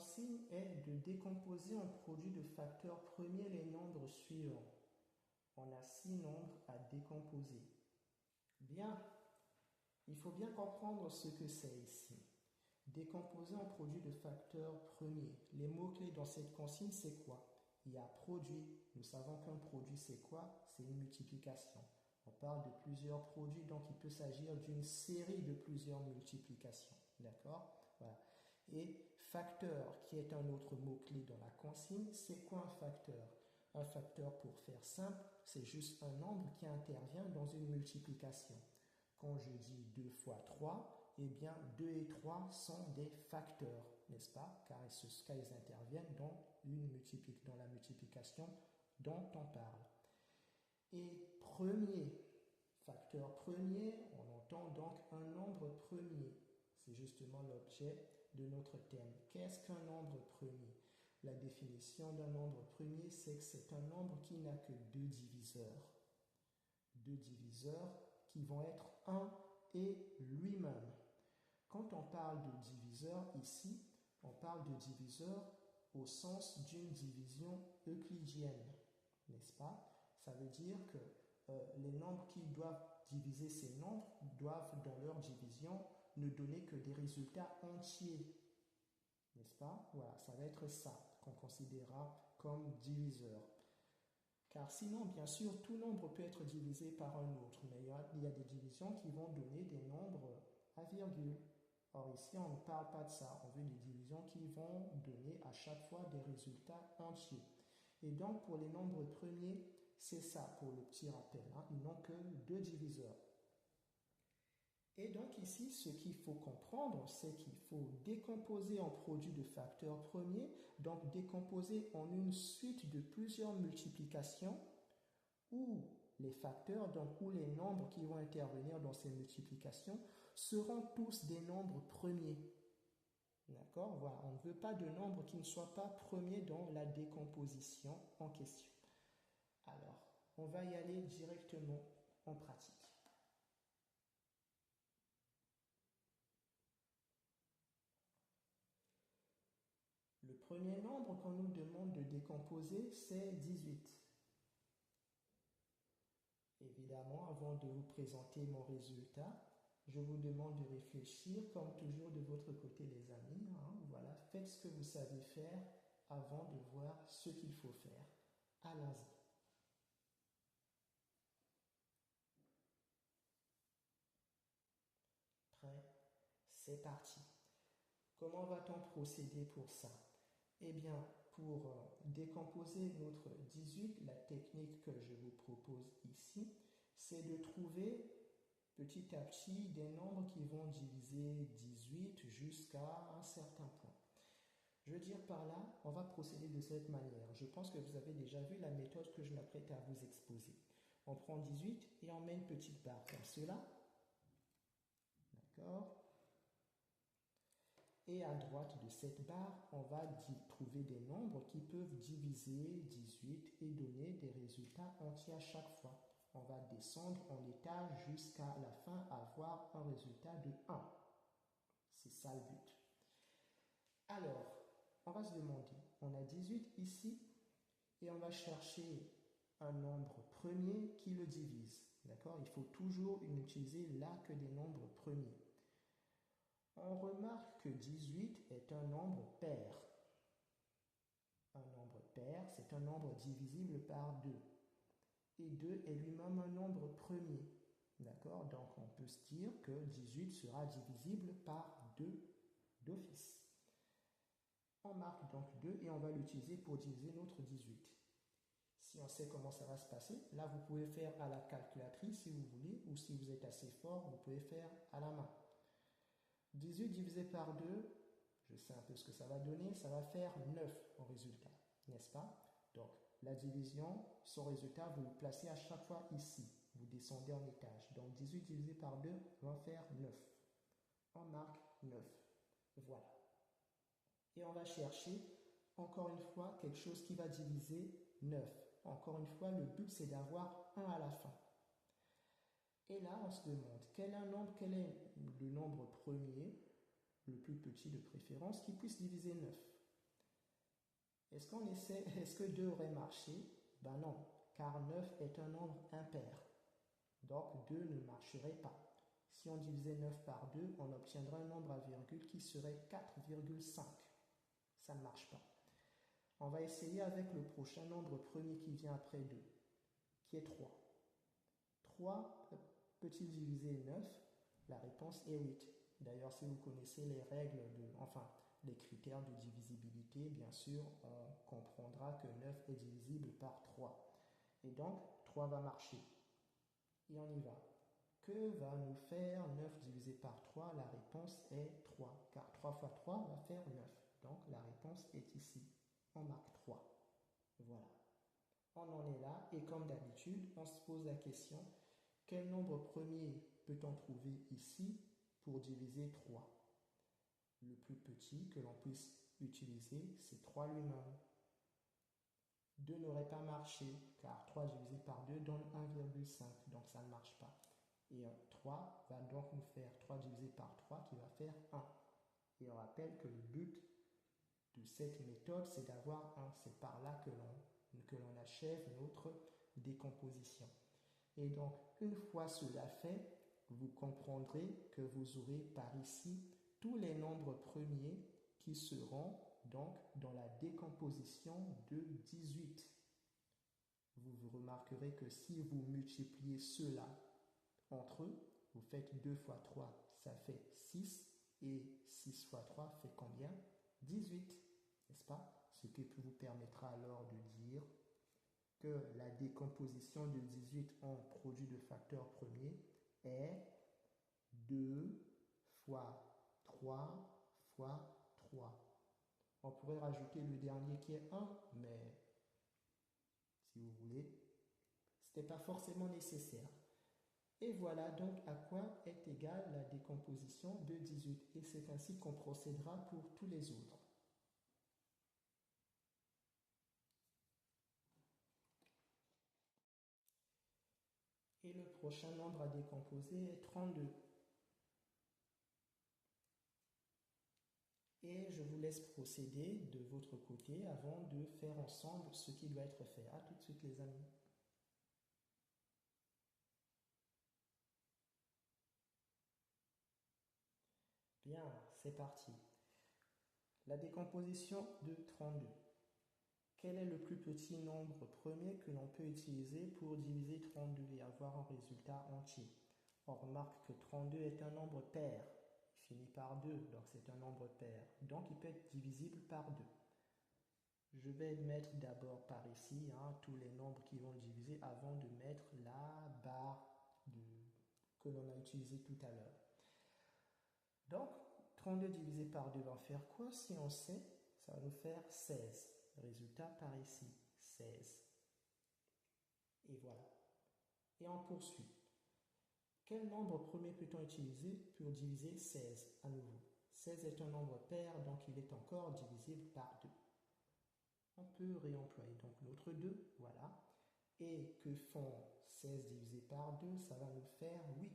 consigne est de décomposer en produit de facteurs premiers les nombres suivants. On a 6 nombres à décomposer. Bien, il faut bien comprendre ce que c'est ici. Décomposer en produit de facteurs premiers. Les mots-clés dans cette consigne, c'est quoi? Il y a produit. Nous savons qu'un produit, c'est quoi? C'est une multiplication. On parle de plusieurs produits, donc il peut s'agir d'une série de plusieurs multiplications. D'accord? Voilà. Et facteur, qui est un autre mot-clé dans la consigne, c'est quoi un facteur? Un facteur, pour faire simple, c'est juste un nombre qui intervient dans une multiplication. Quand je dis 2 fois 3, eh bien 2 et 3 sont des facteurs, n'est-ce pas? Car ils interviennent dans la multiplication dont on parle. Et premier, facteur premier, on entend donc un nombre premier. C'est justement l'objet de notre thème. Qu'est-ce qu'un nombre premier? La définition d'un nombre premier, c'est que c'est un nombre qui n'a que 2 diviseurs. 2 diviseurs qui vont être 1 et lui-même. Quand on parle de diviseur ici, on parle de diviseur au sens d'une division euclidienne, n'est-ce pas? Ça veut dire que les nombres qui doivent diviser ces nombres doivent, dans leur division, ne donner que des résultats entiers, n'est-ce pas? Voilà, ça va être ça qu'on considérera comme diviseur. Car sinon, bien sûr, tout nombre peut être divisé par un autre, mais il y a des divisions qui vont donner des nombres à virgule. Or ici, on ne parle pas de ça. On veut des divisions qui vont donner à chaque fois des résultats entiers. Et donc, pour les nombres premiers, c'est ça pour le petit rappel. Ils n'ont que 2 diviseurs. Et donc ici, ce qu'il faut comprendre, c'est qu'il faut décomposer en produit de facteurs premiers, donc décomposer en une suite de plusieurs multiplications où les facteurs, donc où les nombres qui vont intervenir dans ces multiplications seront tous des nombres premiers. D'accord? Voilà, on ne veut pas de nombres qui ne soient pas premiers dans la décomposition en question. Alors, on va y aller directement en pratique. Le premier nombre qu'on nous demande de décomposer, c'est 18. Évidemment, avant de vous présenter mon résultat, je vous demande de réfléchir, comme toujours de votre côté les amis. Voilà, faites ce que vous savez faire avant de voir ce qu'il faut faire. Allons-y. Prêt? C'est parti. Comment va-t-on procéder pour ça? Eh bien, pour décomposer notre 18, la technique que je vous propose ici, c'est de trouver petit à petit des nombres qui vont diviser 18 jusqu'à un certain point. Je veux dire par là, on va procéder de cette manière. Je pense que vous avez déjà vu la méthode que je m'apprête à vous exposer. On prend 18 et on met une petite barre comme cela. D'accord? Et à droite de cette barre, on va trouver des nombres qui peuvent diviser 18 et donner des résultats entiers à chaque fois. On va descendre en étage jusqu'à la fin, avoir un résultat de 1. C'est ça le but. Alors, on va se demander, on a 18 ici, et on va chercher un nombre premier qui le divise. D'accord? Il faut toujours n'utiliser là que des nombres premiers. On remarque que 18 est un nombre pair. Un nombre pair, c'est un nombre divisible par 2. Et 2 est lui-même un nombre premier. D'accord? Donc on peut se dire que 18 sera divisible par 2 d'office. On marque donc 2 et on va l'utiliser pour diviser notre 18. Si on sait comment ça va se passer, là vous pouvez faire à la calculatrice si vous voulez, ou si vous êtes assez fort, vous pouvez faire à la main. 18 divisé par 2, je sais un peu ce que ça va donner, ça va faire 9 en résultat, n'est-ce pas? Donc, la division, son résultat, vous le placez à chaque fois ici. Vous descendez en étage. Donc, 18 divisé par 2 va faire 9. On marque 9. Voilà. Et on va chercher, encore une fois, quelque chose qui va diviser 9. Encore une fois, le but, c'est d'avoir 1 à la fin. Et là, on se demande quel est le nombre premier, le plus petit de préférence, qui puisse diviser 9. Est-ce que 2 aurait marché? Ben non, car 9 est un nombre impair. Donc 2 ne marcherait pas. Si on divisait 9 par 2, on obtiendrait un nombre à virgule qui serait 4,5. Ça ne marche pas. On va essayer avec le prochain nombre premier qui vient après 2, qui est 3. 3 peut-il diviser 9? La réponse est 8. D'ailleurs, si vous connaissez les règles, les critères de divisibilité, bien sûr, on comprendra que 9 est divisible par 3. Et donc, 3 va marcher. Et on y va. Que va nous faire 9 divisé par 3? La réponse est 3, car 3 fois 3 va faire 9. Donc, la réponse est ici. On marque 3. Voilà. On en est là, et comme d'habitude, on se pose la question, quel nombre premier peut-on trouver ici pour diviser 3? Le plus petit que l'on puisse utiliser, c'est 3 lui-même. 2 n'aurait pas marché, car 3 divisé par 2 donne 1,5, donc ça ne marche pas. Et 3 va donc nous faire 3 divisé par 3 qui va faire 1. Et on rappelle que le but de cette méthode, c'est d'avoir 1. C'est par là que l'on achève notre décomposition. Et donc, une fois cela fait, vous comprendrez que vous aurez par ici tous les nombres premiers qui seront donc dans la décomposition de 18. Vous remarquerez que si vous multipliez cela entre eux, vous faites 2 fois 3, ça fait 6, et 6 fois 3 fait combien? 18, n'est-ce pas? Ce qui vous permettra alors de dire que la décomposition de 18 en produit de facteurs premiers est 2 fois 3 fois 3. On pourrait rajouter le dernier qui est 1, mais si vous voulez, ce n'est pas forcément nécessaire. Et voilà donc à quoi est égale la décomposition de 18. Et c'est ainsi qu'on procédera pour tous les autres. Et le prochain nombre à décomposer est 32. Et je vous laisse procéder de votre côté avant de faire ensemble ce qui doit être fait. À tout de suite les amis. Bien, c'est parti. La décomposition de 32. Quel est le plus petit nombre premier que l'on peut utiliser pour diviser 32 et avoir un résultat entier? On remarque que 32 est un nombre pair. Il finit par 2, donc c'est un nombre pair. Donc il peut être divisible par 2. Je vais mettre d'abord par ici tous les nombres qui vont diviser avant de mettre la barre que l'on a utilisée tout à l'heure. Donc, 32 divisé par 2 va faire quoi? Si on sait, ça va nous faire 16. Résultat par ici, 16. Et voilà. Et on poursuit. Quel nombre premier peut-on utiliser pour diviser 16 à nouveau? 16 est un nombre pair, donc il est encore divisible par 2. On peut réemployer donc notre 2, voilà. Et que font 16 divisé par 2? Ça va nous faire 8.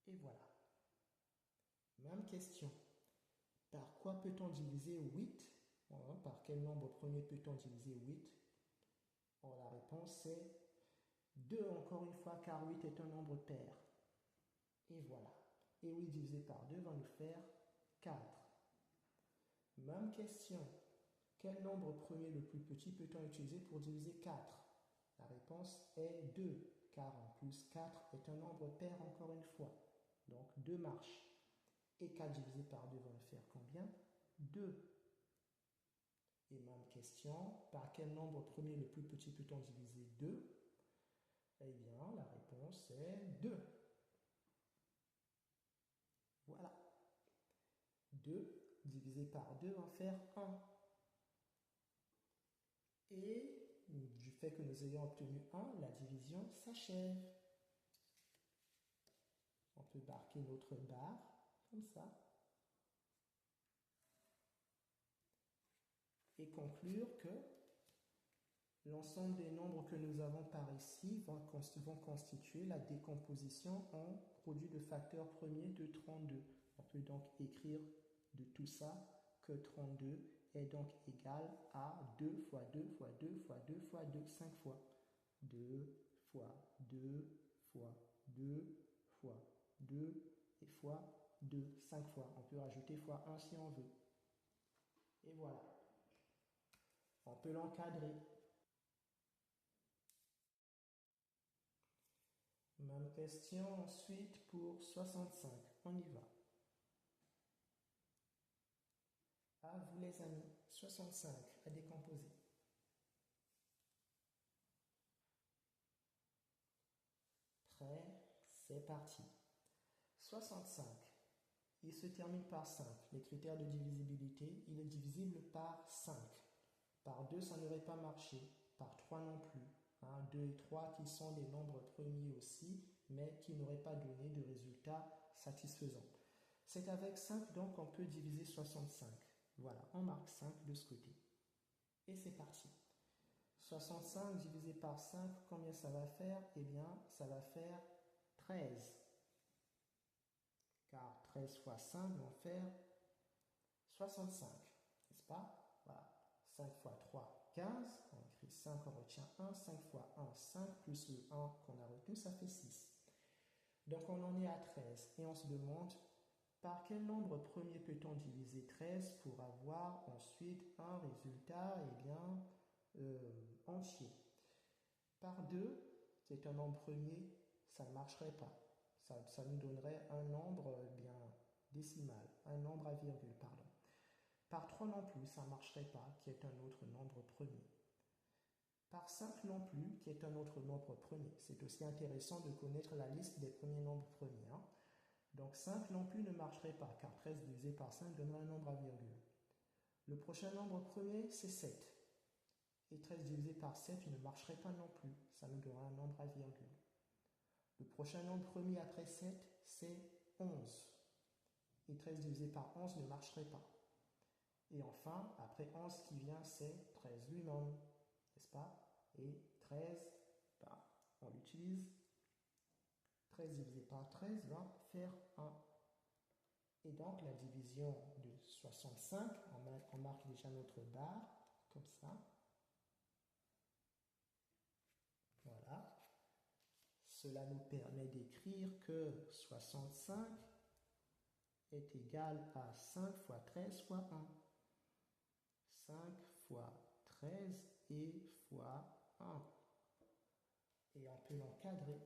Et voilà. Même question. Par quoi peut-on diviser 8? Par quel nombre premier peut-on diviser 8? La réponse est 2 encore une fois, car 8 est un nombre pair. Et voilà. Et 8 divisé par 2 va nous faire 4. Même question. Quel nombre premier le plus petit peut-on utiliser pour diviser 4? La réponse est 2, car en plus 4 est un nombre pair encore une fois. Donc 2 marches. Et 4 divisé par 2 va nous faire combien? 2. Et même question, par quel nombre premier le plus petit peut-on diviser 2? Eh bien, la réponse est 2. Voilà. 2 divisé par 2 va faire 1. Et du fait que nous ayons obtenu 1, la division s'achève. On peut marquer notre barre comme ça. Et conclure que l'ensemble des nombres que nous avons par ici vont constituer la décomposition en produit de facteurs premiers de 32. On peut donc écrire de tout ça que 32 est donc égal à 2 fois 2 fois 2 fois 2 fois 2, 5 fois. 2 fois 2 fois 2 fois 2 et fois 2, 5 fois. On peut rajouter fois 1 si on veut. Et voilà. On peut l'encadrer. Même question ensuite pour 65. On y va. À vous les amis. 65 à décomposer. Prêt, c'est parti. 65. Il se termine par 5. Les critères de divisibilité, il est divisible par 5. Par 2, ça n'aurait pas marché. Par 3 non plus. 2 et 3 qui sont des nombres premiers aussi, mais qui n'auraient pas donné de résultat satisfaisant. C'est avec 5 donc qu'on peut diviser 65. Voilà, on marque 5 de ce côté. Et c'est parti. 65 divisé par 5, combien ça va faire? Eh bien, ça va faire 13. Car 13 fois 5 vont faire 65, n'est-ce pas? Voilà. 5 fois 3, 15. On écrit 5, on retient 1. 5 fois 1, 5, plus le 1 qu'on a retenu, ça fait 6. Donc on en est à 13. Et on se demande par quel nombre premier peut-on diviser 13 pour avoir ensuite un résultat entier. Par 2, qui est un nombre premier, ça ne marcherait pas. Ça nous donnerait un nombre décimal, un nombre à virgule, pardon. Par 3 non plus, ça ne marcherait pas, qui est un autre nombre premier. Par 5 non plus, qui est un autre nombre premier. C'est aussi intéressant de connaître la liste des premiers nombres premiers. Donc 5 non plus ne marcherait pas, car 13 divisé par 5 donnerait un nombre à virgule. Le prochain nombre premier, c'est 7. Et 13 divisé par 7 ne marcherait pas non plus, ça nous donnerait un nombre à virgule. Le prochain nombre premier après 7, c'est 11. Et 13 divisé par 11 ne marcherait pas. Et enfin, après 11 qui vient, c'est 13 lui-même, n'est-ce pas? Et 13, on l'utilise. 13 divisé par 13 va faire 1. Et donc la division de 65, on marque déjà notre barre, comme ça. Voilà. Cela nous permet d'écrire que 65 est égal à 5 fois 13 fois 1. 5 fois 13 et fois 1. Et on peut l'encadrer.